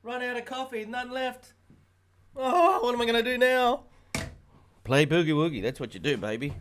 Run out of coffee, none left. Oh, what am I going to do now? Play boogie-woogie, that's what you do, baby.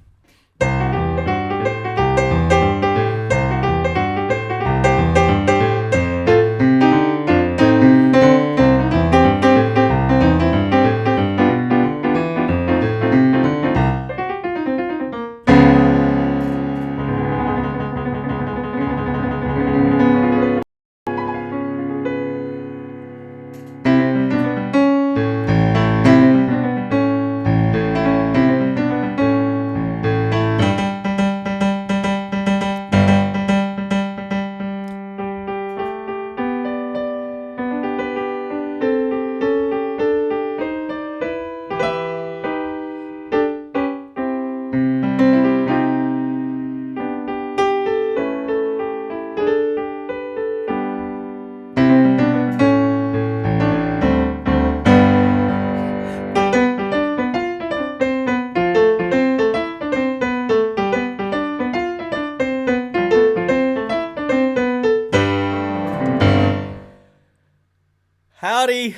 Howdy.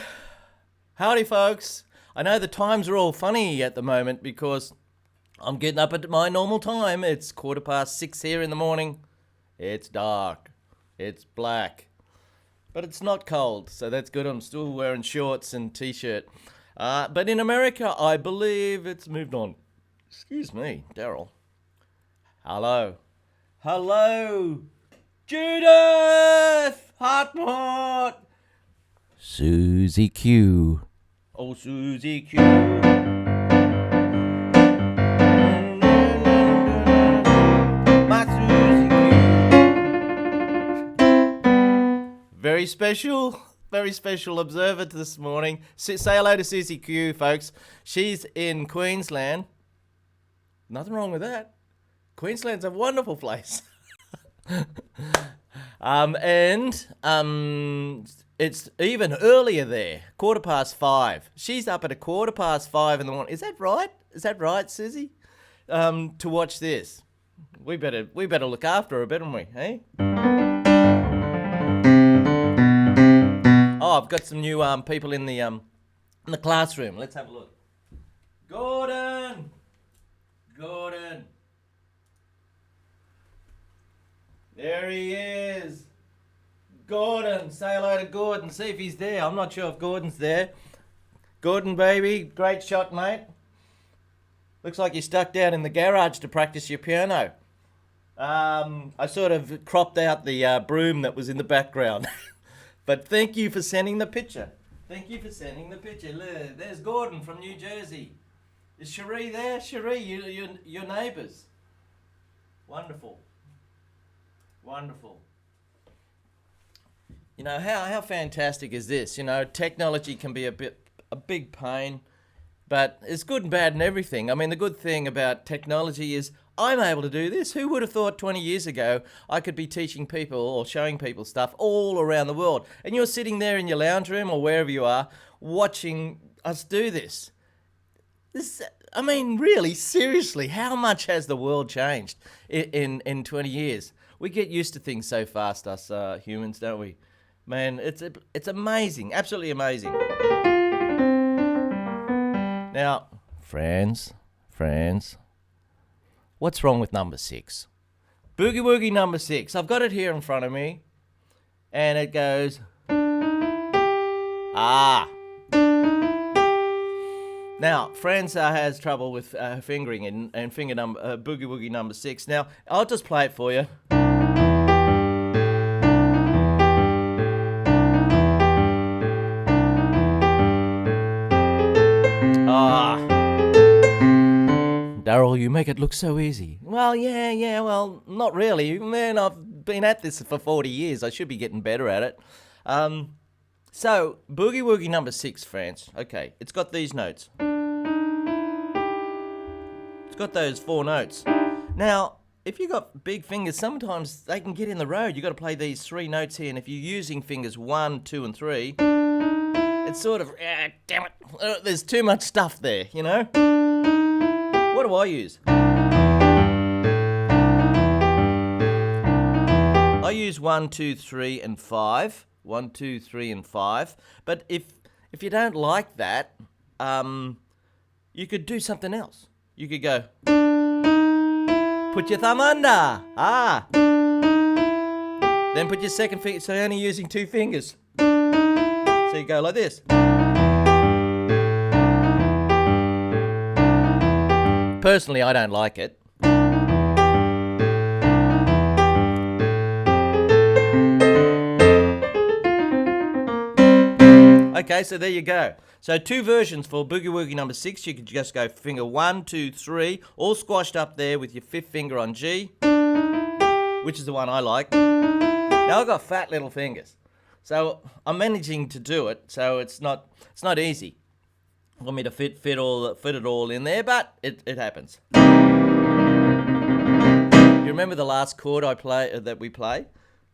Howdy, folks. I know the times are all funny at the moment because I'm getting up at my normal time. It's 6:15 here in the morning. It's dark. It's black. But it's not cold, so that's good. I'm still wearing shorts and t-shirt. But in America, I believe it's moved on. Excuse me, Daryl. Hello. Hello. Judith! Hotpot! Susie Q. Oh, Susie Q. My Susie Q. Very special observer this morning. Say hello to Susie Q, folks. She's in Queensland. Nothing wrong with that. Queensland's a wonderful place. It's even earlier there, 5:15. She's up at 5:15 in the morning. Is that right? Is that right, Susie? To watch this. We better look after her, better we? Hey? Oh, I've got some new people in the classroom. Let's have a look. Gordon. There he is. Gordon, say hello to Gordon, see if he's there. I'm not sure if Gordon's there. Gordon, baby, great shot, mate. Looks like you're stuck down in the garage to practice your piano. I sort of cropped out the broom that was in the background. But thank you for sending the picture. Look, there's Gordon from New Jersey. Is Cherie there? Cherie, your neighbours. Wonderful. You know, how fantastic is this? You know, technology can be a big pain, but it's good and bad and everything. I mean, the good thing about technology is I'm able to do this. Who would have thought 20 years ago I could be teaching people or showing people stuff all around the world? And you're sitting there in your lounge room or wherever you are watching us do this. I mean, really, seriously, how much has the world changed in 20 years? We get used to things so fast, us humans, don't we? Man, it's amazing, absolutely amazing. Now, friends, what's wrong with number 6? Boogie-woogie number 6. I've got it here in front of me, and it goes, ah. Now, Franz has trouble with fingering and finger number boogie-woogie number 6. Now, I'll just play it for you. Daryl, you make it look so easy. Well, yeah, well, not really. Man, I've been at this for 40 years. I should be getting better at it. So, boogie-woogie number 6, France. Okay, it's got these notes. It's got those 4 notes. Now, if you got big fingers, sometimes they can get in the road. You got to play these 3 notes here, and if you're using fingers 1, 2, and 3, it's sort of, damn it, there's too much stuff there, you know? What do I use? I use 1, 2, 3, and 5. 1, 2, 3, and 5. But if you don't like that, you could do something else. You could go, put your thumb under. Then put your second finger, so you're only using 2 fingers. So you go like this. Personally, I don't like it. Okay, so there you go. So 2 versions for Boogie-woogie number 6. You could just go finger 1, 2, 3, all squashed up there with your 5th finger on G, which is the one I like. Now I've got fat little fingers, so I'm managing to do it. So it's not easy for me to fit it all in there, but it happens. You remember the last chord that we play?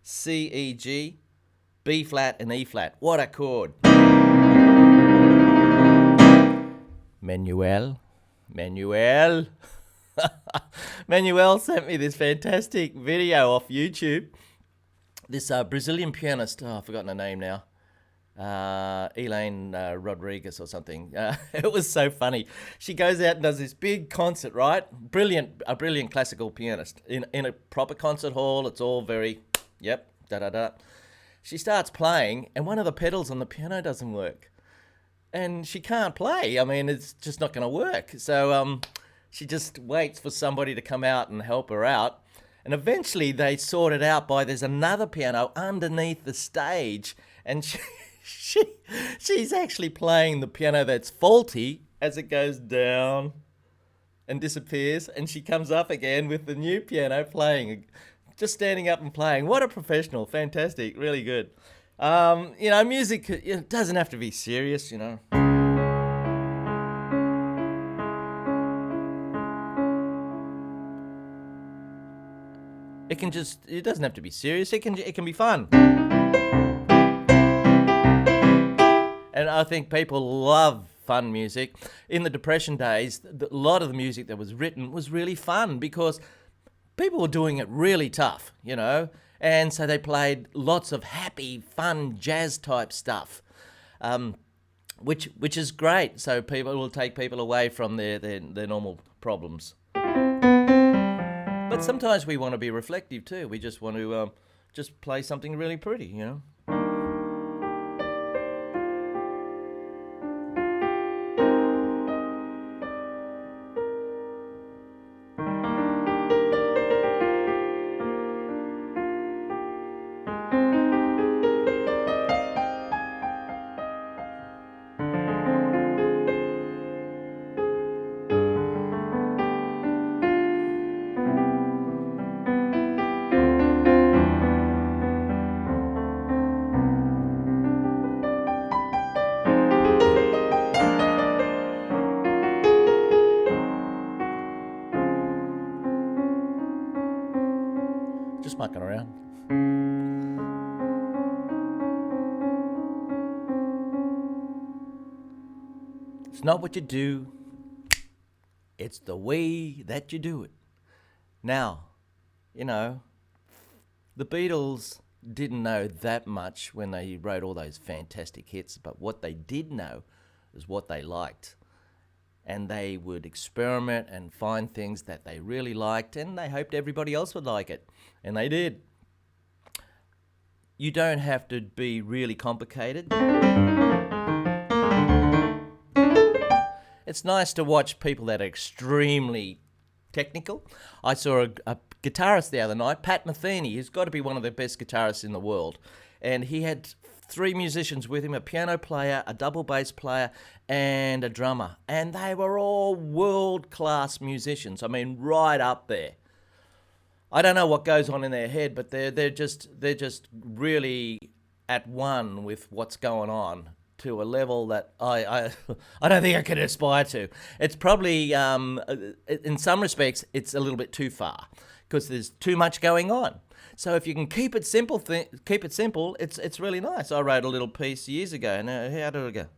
C, E, G, B flat, and E flat. What a chord! Manuel sent me this fantastic video off YouTube. This Brazilian pianist, I've forgotten her name now, Elaine Rodriguez or something. It was so funny. She goes out and does this big concert, right? A brilliant classical pianist. In a proper concert hall, it's all very, yep, da-da-da. She starts playing, and one of the pedals on the piano doesn't work. And she can't play. I mean, it's just not going to work. So she just waits for somebody to come out and help her out. And eventually they sort it out by there's another piano underneath the stage. And she's actually playing the piano that's faulty as it goes down and disappears. And she comes up again with the new piano playing, just standing up and playing. What a professional. Fantastic. Really good. Music, it doesn't have to be serious, It doesn't have to be serious. It can be fun. And I think people love fun music. In the Depression days, a lot of the music that was written was really fun because people were doing it really tough, And so they played lots of happy, fun, jazz-type stuff, which is great. So people will take people away from their normal problems. But sometimes we want to be reflective too. We just want to just play something really pretty, Just mucking around. It's not what you do, it's the way that you do it. Now, the Beatles didn't know that much when they wrote all those fantastic hits, but what they did know is what they liked. And they would experiment and find things that they really liked, and they hoped everybody else would like it. And they did. You don't have to be really complicated. It's nice to watch people that are extremely technical. I saw a guitarist the other night, Pat Metheny. He's got to be one of the best guitarists in the world. And he had 3 musicians with him, a piano player, a double bass player, and a drummer. And they were all world-class musicians. I mean, right up there. I don't know what goes on in their head, but they're just really at one with what's going on to a level that I don't think I could aspire to. It's probably, in some respects, it's a little bit too far because there's too much going on. So if you can keep it simple, it's really nice. I wrote a little piece years ago. Now, how did it go?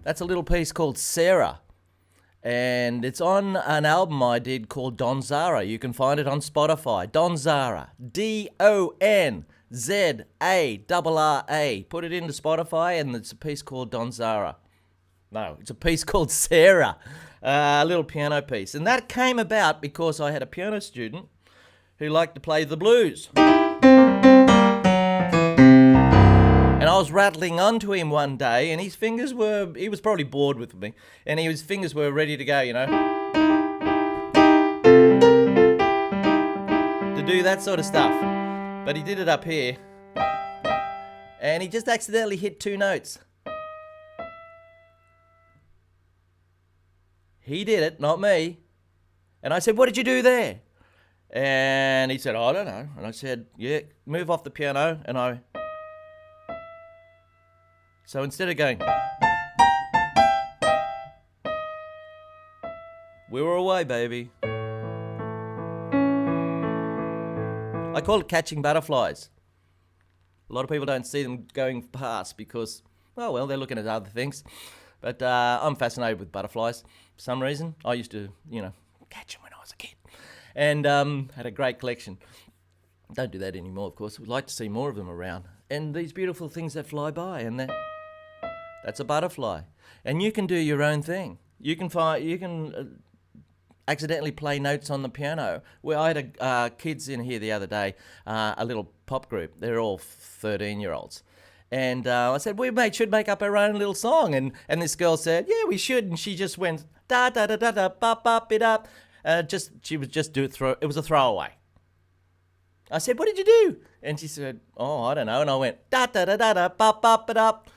That's a little piece called Sarah. And it's on an album I did called Don Zara. You can find it on Spotify. Don Zara. DONZARRA. Put it into Spotify and it's a piece called Don Zara. No, it's a piece called Sarah. A little piano piece. And that came about because I had a piano student who liked to play the blues. And I was rattling onto him one day, and his fingers were, he was probably bored with me, and his fingers were ready to go, you know, to do that sort of stuff. But he did it up here, and he just accidentally hit 2 notes. He did it, not me. And I said, "What did you do there?" And he said, "I don't know." And I said, "Yeah, move off the piano," and so instead of going, we were away, baby. I call it catching butterflies. A lot of people don't see them going past because, oh well, they're looking at other things. But I'm fascinated with butterflies for some reason. I used to, catch them when I was a kid. And had a great collection. Don't do that anymore, of course. We'd like to see more of them around. And these beautiful things that fly by, and that's a butterfly. And you can do your own thing. You can accidentally play notes on the piano. Well, I had kids in here the other day, a little pop group. They're all 13-year-olds. And I said, we should make up our own little song. And this girl said, yeah, we should. And she just went, da da da da da, bop bop it up. She would just do it. It was a throwaway. I said, what did you do? And she said, oh, I don't know. And I went, da da da da da, bop bop it up.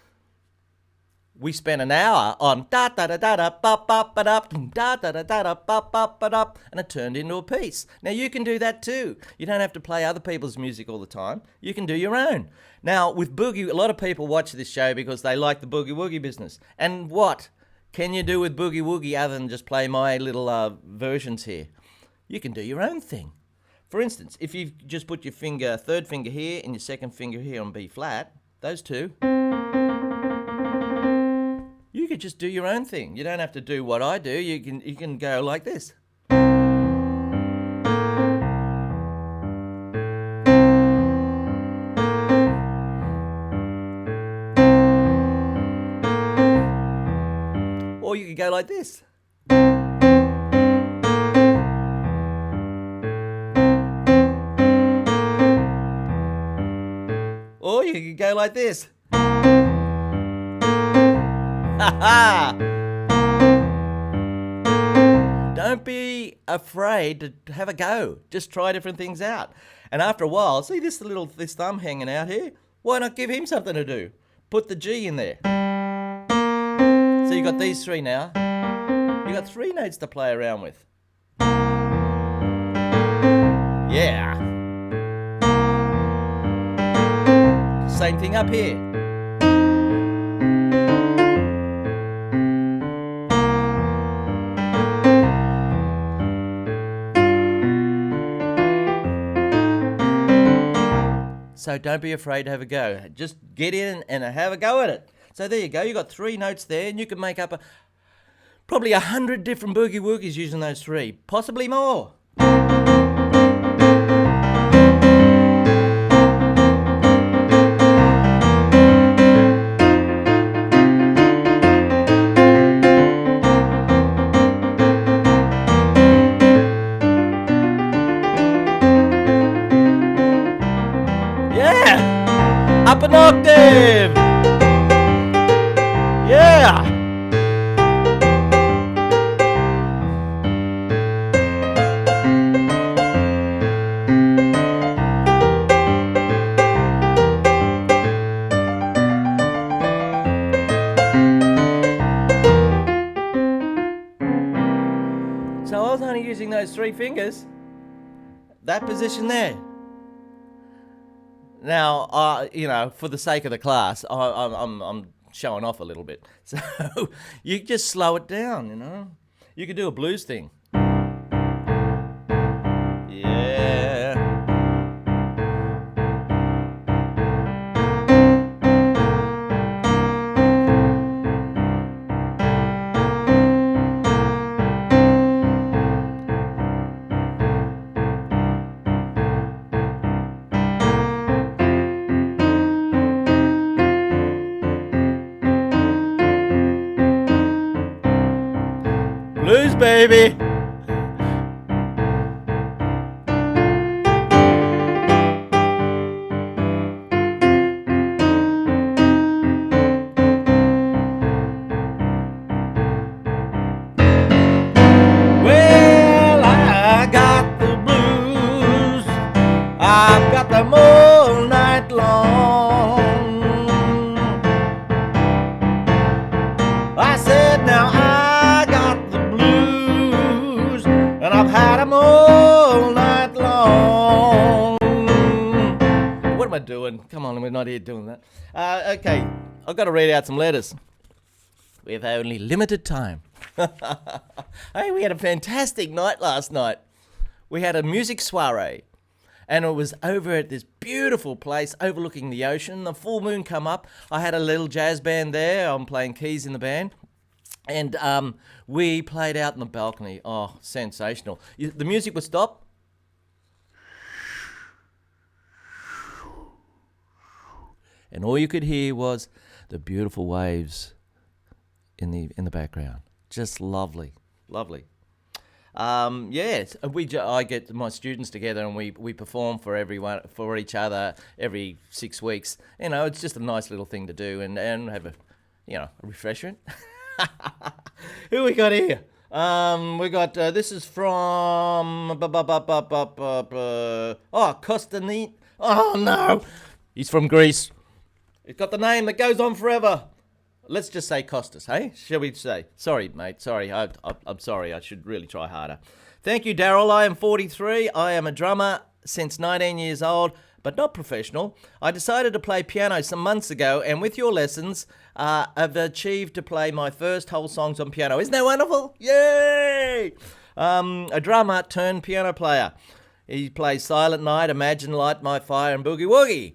We spent an hour on da da da da da, bop bop it up, da da da da da, bop bop it up, and it turned into a piece. Now you can do that too. You don't have to play other people's music all the time. You can do your own. Now with boogie, a lot of people watch this show because they like the boogie-woogie business. And what can you do with boogie-woogie other than just play my little versions here? You can do your own thing. For instance, if you just put your third finger here and your second finger here on B flat, those two, you could just do your own thing. You don't have to do what I do. You can go like this. Or you could go like this. Or you could go like this. Don't be afraid to have a go. Just try different things out. And after a while, see this thumb hanging out here? Why not give him something to do? Put the G in there. So you got these 3 now. You got 3 notes to play around with. Yeah. Same thing up here. So don't be afraid to have a go. Just get in and have a go at it. So there you go. You got 3 notes there, and you can make up probably 100 different boogie-woogies using those 3, possibly more. Up an octave! Yeah! So I was only using those 3 fingers, that position there. Now, for the sake of the class, I'm showing off a little bit. So you just slow it down, You could do a blues thing. Yeah. blues, baby. Well, I got the blues. I've got them all night long. I said, now I got the blues, and I've had them all night long. What am I doing? Come on, we're not here doing that. Okay, I've got to read out some letters. We have only limited time. Hey, we had a fantastic night last night. We had a music soiree, and it was over at this beautiful place overlooking the ocean. The full moon come up. I had a little jazz band there. I'm playing keys in the band. And we played out in the balcony. Oh, sensational. The music would stop. And all you could hear was the beautiful waves in the background. Just lovely. Lovely. Yes, I get my students together and we perform for each other every 6 weeks. You know, it's just a nice little thing to do and have a refreshment. Who we got here? We got this is from Costanit. Oh no, he's from Greece. It's got the name that goes on forever. Let's just say Costas, hey? Shall we say? Sorry, mate. Sorry. I'm sorry. I should really try harder. Thank you, Daryl. I am 43. I am a drummer since 19 years old, but not professional. I decided to play piano some months ago, and with your lessons, I've achieved to play my first whole songs on piano. Isn't that wonderful? Yay! A drummer turned piano player. He plays Silent Night, Imagine, Light My Fire, and Boogie-woogie.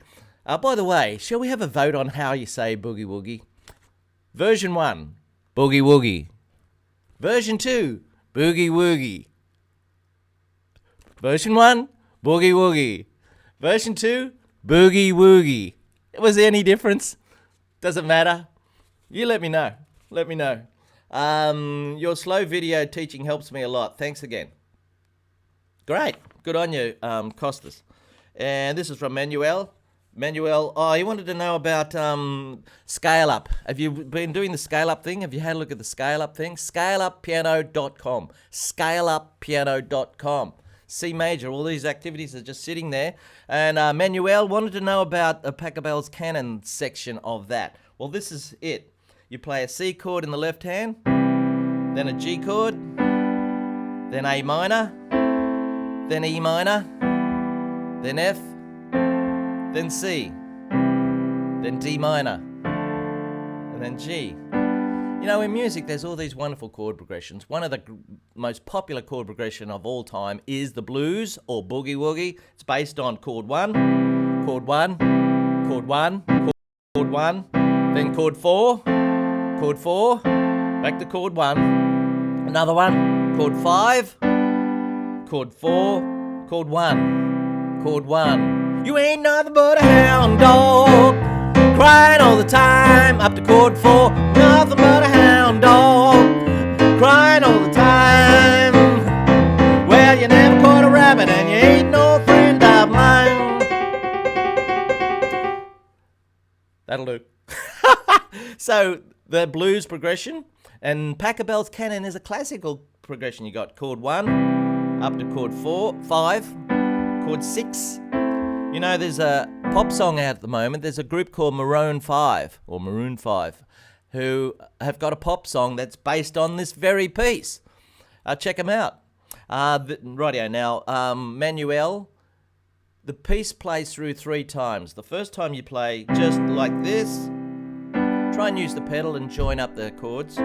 By the way, shall we have a vote on how you say Boogie-woogie? Version 1, Boogie-woogie. Version 2, Boogie-woogie. Version 1, Boogie-woogie. Version 2, Boogie-woogie. Was there any difference? Doesn't matter. You let me know. Let me know. Your slow video teaching helps me a lot. Thanks again. Great. Good on you, Costas. And this is from Manuel. Manuel, he wanted to know about Scale Up. Have you been doing the Scale Up thing? Have you had a look at the Scale Up thing? ScaleUpPiano.com. ScaleUpPiano.com. C major, all these activities are just sitting there. And Manuel wanted to know about the Pachelbel's canon section of that. Well, this is it. You play a C chord in the left hand, then a G chord, then A minor, then E minor, then F, then C, then D minor, and then G. You know, in music, there's all these wonderful chord progressions. One of the most popular chord progression of all time is the blues or boogie-woogie. It's based on chord 1, chord 1, chord 1, chord 1, then chord 4, back to chord 1, another one, chord 5, chord 4, chord 1, chord 1. You ain't nothing but a hound dog, crying all the time, up to chord 4. Nothing but a hound dog, crying all the time. Well, you never caught a rabbit and you ain't no friend of mine. That'll do. So, the blues progression, and Pachelbel's canon is a classical progression. You got chord 1, up to chord 4, 5, chord 6. You know, there's a pop song out at the moment. There's a group called Maroon 5, who have got a pop song that's based on this very piece. Check them out. Rightio, now, Manuel, the piece plays through 3 times. The first time you play just like this. Try and use the pedal and join up the chords.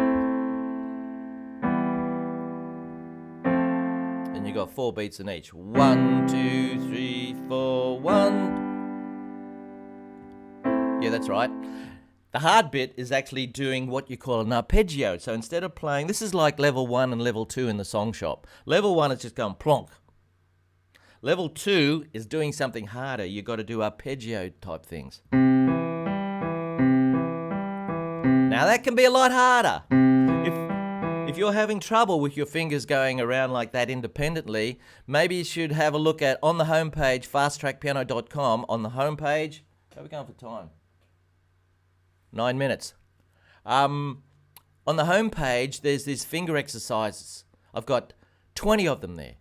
And you got 4 beats in each. 1, 2, 3, 4, 1. Yeah, that's right. The hard bit is actually doing what you call an arpeggio. So instead of playing, this is like level 1 and level 2 in the song shop. Level 1 is just going plonk. Level 2 is doing something harder. You've got to do arpeggio type things. Now that can be a lot harder. If If you're having trouble with your fingers going around like that independently, maybe you should have a look at, on the homepage, fasttrackpiano.com, on the homepage. How are we going for time? 9 minutes. On the homepage, there's these finger exercises. I've got 20 of them there,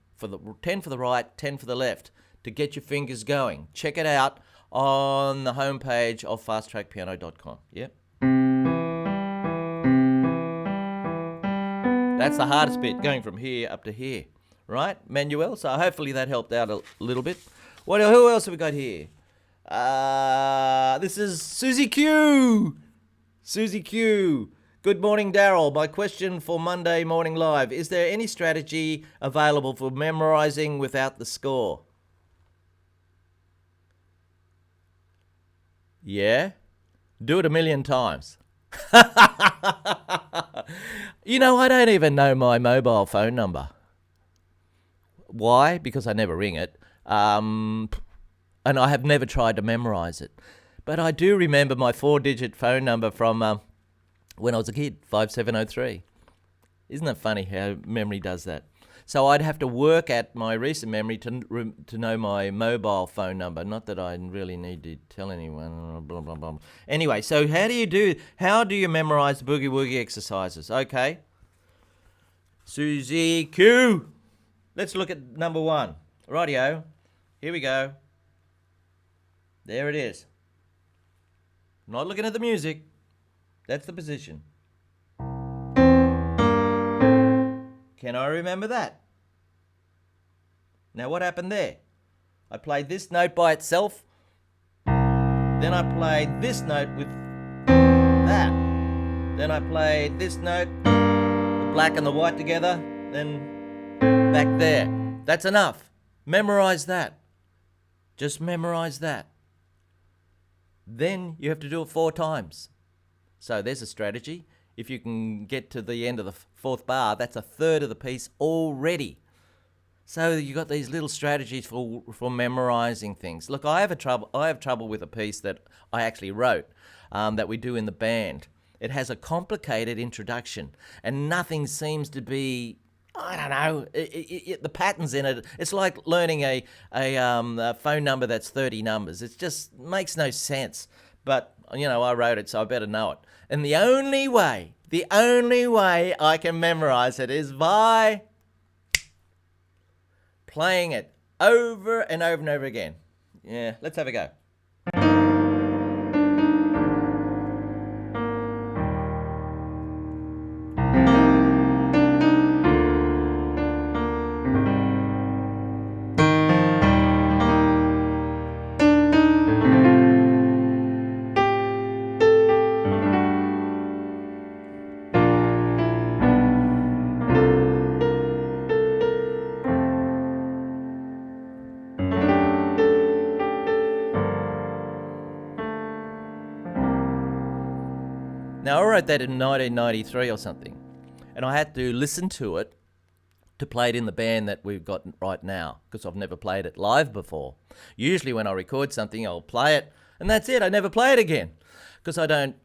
10 for the right, 10 for the left, to get your fingers going. Check it out on the homepage of fasttrackpiano.com. Yep. That's the hardest bit, going from here up to here, right, Manuel? So hopefully that helped out a little bit. Who else have we got here? This is Susie Q. Susie Q. Good morning, Daryl. My question for Monday Morning Live. Is there any strategy available for memorizing without the score? Yeah? Do it 1,000,000 times. You know, I don't even know my mobile phone number. Why? Because I never ring it. And I have never tried to memorize it. But I do remember my 4-digit phone number from when I was a kid, 5703. Isn't it funny how memory does that? So I'd have to work at my recent memory to know my mobile phone number. Not that I really need to tell anyone. Blah, blah, blah. Anyway, so how do you memorize the boogie-woogie exercises? Okay. Susie Q. Let's look at number 1. Rightio. Here we go. There it is. Not looking at the music. That's the position. Can I remember that? Now what happened there? I played this note by itself. Then I played this note with that. Then I played this note, the black and the white together. Then back there. That's enough. Memorize that. Just memorize that. Then you have to do it 4 times. So there's a strategy. If you can get to the end of the 4th bar, that's 1/3 of the piece already. So you got these little strategies for memorizing things. Look, I have trouble with a piece that I actually wrote that we do in the band. It has a complicated introduction, and nothing seems to be, I don't know, the patterns in it. It's like learning a phone number that's 30 numbers. It just makes no sense. But, you know, I wrote it, so I better know it. And the only way I can memorize it is by playing it over and over and over again. Yeah, let's have a go. Now, I wrote that in 1993 or something, and I had to listen to it to play it in the band that we've got right now, because I've never played it live before. Usually when I record something, I'll play it, and that's it. I never play it again, because I don't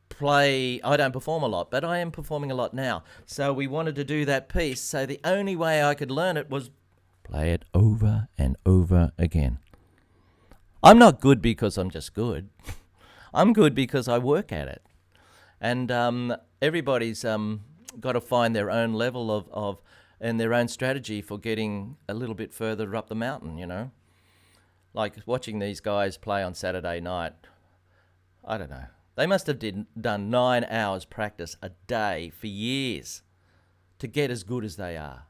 perform a lot, but I am performing a lot now. So we wanted to do that piece, so the only way I could learn it was play it over and over again. I'm not good because I'm just good. I'm good because I work at it. And everybody's got to find their own level of and their own strategy for getting a little bit further up the mountain, you know. Like watching these guys play on Saturday night, I don't know. They must have done 9 hours practice a day for years to get as good as they are.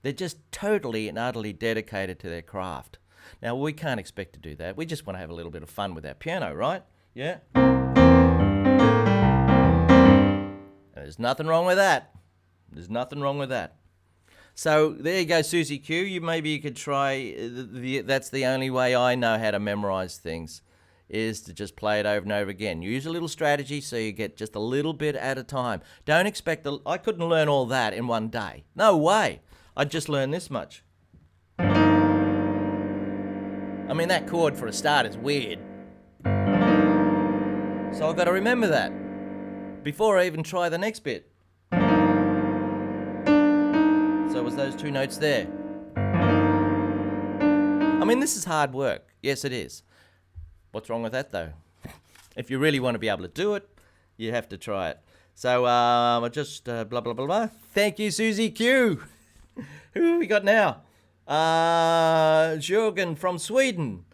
They're just totally and utterly dedicated to their craft. Now, we can't expect to do that. We just want to have a little bit of fun with our piano, right? Yeah? There's nothing wrong with that. There's nothing wrong with that. So there you go, Susie Q. Maybe you could try. That's the only way I know how to memorize things, is to just play it over and over again. Use a little strategy so you get just a little bit at a time. Don't expect. I couldn't learn all that in one day. No way. I'd just learn this much. I mean, that chord for a start is weird. So I've got to remember that before I even try the next bit. So it was those two notes there. I mean, this is hard work. Yes, it is. What's wrong with that, though? If you really want to be able to do it, you have to try it. So, I just blah, blah, blah, blah. Thank you, Susie Q. Who have we got now? Jürgen from Sweden.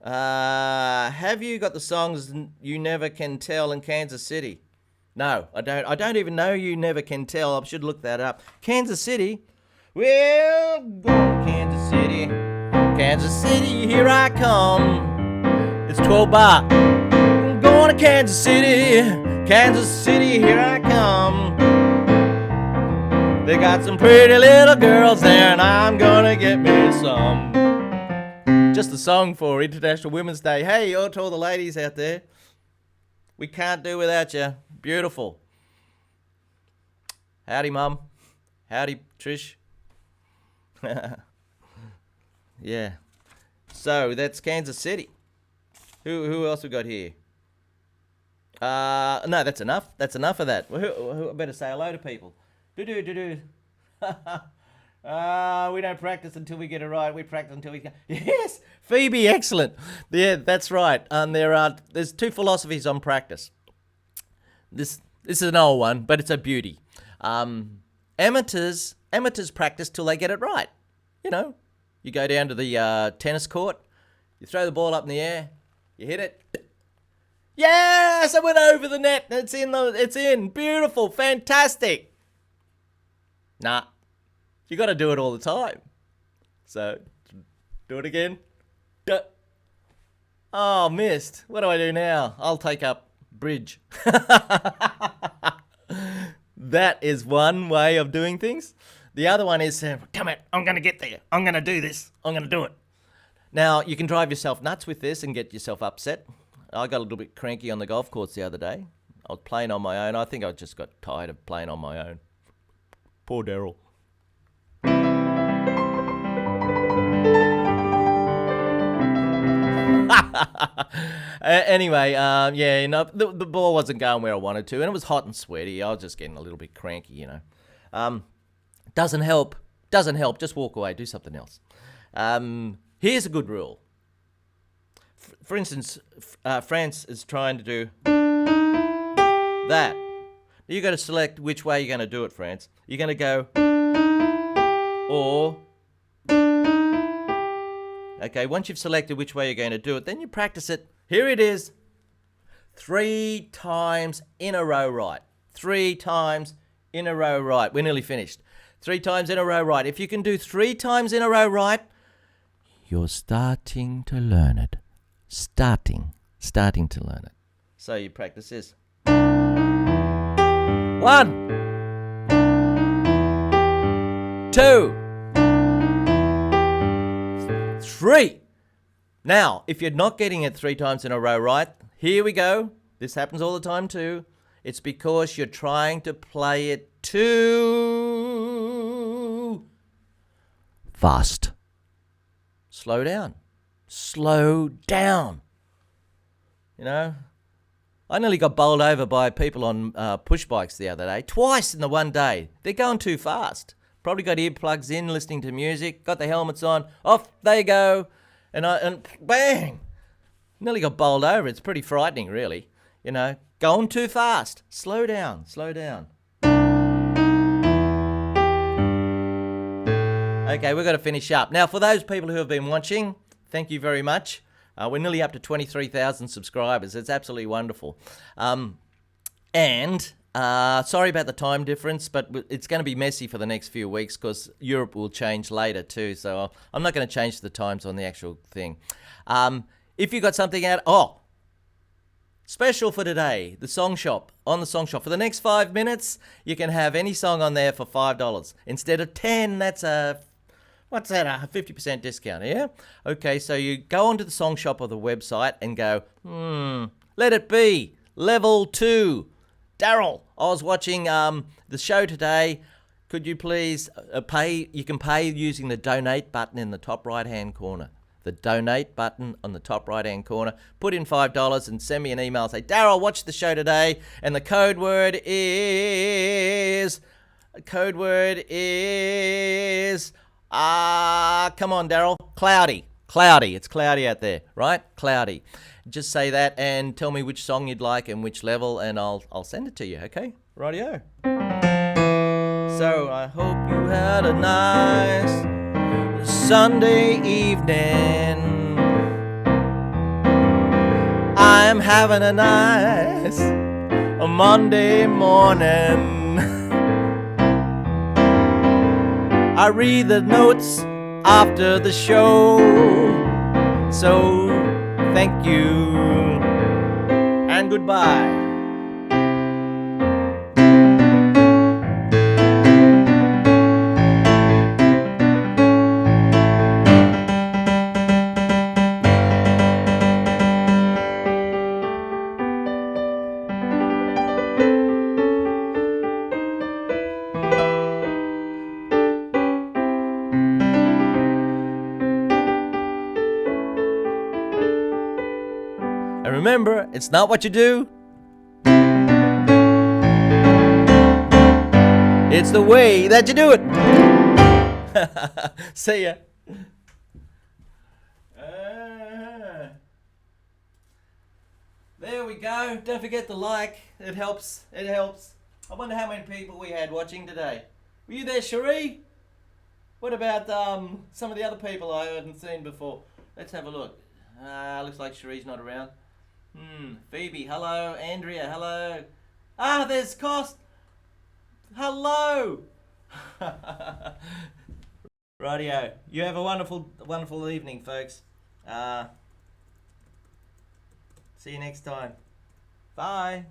Have you got the songs You Never Can Tell in Kansas City? No, I don't. I don't even know You Never Can Tell. I should look that up. Kansas City? Well, go to Kansas City. Kansas City, here I come. It's 12 bar. I'm going to Kansas City. Kansas City, here I come. They got some pretty little girls there, and I'm gonna get me some. Just a song for International Women's Day. Hey, to all the ladies out there. We can't do without you. Beautiful. Howdy, Mum. Howdy, Trish. Yeah. So that's Kansas City. Who else we got here? No, that's enough. That's enough of that. I better say hello to people. Do. We don't practice until we get it right. We practice until we can. Yes, Phoebe, excellent. Yeah, that's right. There's two philosophies on practice. This is an old one, but it's a beauty. Amateurs practice till they get it right. You know, you go down to the tennis court, you throw the ball up in the air, you hit it. Yes, I went over the net. It's in. Beautiful, fantastic. Nah, you got to do it all the time. So, do it again. Duh. Oh, missed. What do I do now? I'll take up bridge. That is one way of doing things. The other one is, come on, I'm going to get there. I'm going to do this. I'm going to do it. Now, you can drive yourself nuts with this and get yourself upset. I got a little bit cranky on the golf course the other day. I was playing on my own. I think I just got tired of playing on my own. Poor Daryl. Anyway, the ball wasn't going where I wanted to, and it was hot and sweaty. I was just getting a little bit cranky, you know. Doesn't help. Just walk away. Do something else. Here's a good rule. For instance, France is trying to do that. You got to select which way you're going to do it, France. You're going to go or. Okay, once you've selected which way you're going to do it, then you practice it. Here it is. 3 times in a row right. 3 times in a row right. We're nearly finished. 3 times in a row right. If you can do 3 times in a row right, you're starting to learn it. Starting to learn it. So you practice this. 1, 2, 3. Now, if you're not getting it 3 times in a row right, here we go. This happens all the time too. It's because you're trying to play it too fast. Slow down. You know, I nearly got bowled over by people on push bikes the other day. Twice in the one day. They're going too fast. Probably got earplugs in, listening to music, got the helmets on. Off they go. And bang! Nearly got bowled over. It's pretty frightening, really. You know, going too fast. Slow down. Okay, we've got to finish up. Now, for those people who have been watching, thank you very much. We're nearly up to 23,000 subscribers. It's absolutely wonderful. Sorry about the time difference, but it's going to be messy for the next few weeks because Europe will change later too. So I'm not going to change the times on the actual thing. If you got something out, special for today, the Song Shop. On the Song Shop. For the next 5 minutes, you can have any song on there for $5. Instead of 10, that's a 50% discount, yeah? Okay, so you go onto the Song Shop of the website and go, let it be. Level 2. Daryl, I was watching the show today. Could you please pay? You can pay using the donate button in the top right-hand corner. The donate button on the top right-hand corner. Put in $5 and send me an email. Say, Daryl, watch the show today. And the code word is Code word is, come on, Daryl. Cloudy. Cloudy. It's cloudy out there, right? Cloudy. Just say that and tell me which song you'd like and which level, and I'll send it to you, okay? Rightio. So I hope you had a nice Sunday evening. I'm having a nice Monday morning. I read the notes after the show, so thank you and goodbye. And remember, it's not what you do, it's the way that you do it. See ya. There we go. Don't forget to like. It helps. It helps. I wonder how many people we had watching today. Were you there, Cherie? What about some of the other people I hadn't seen before? Let's have a look. Looks like Cherie's not around. Phoebe, hello. Andrea, hello. There's Cost. Hello. Rightio. You have a wonderful evening, folks. See you next time. Bye.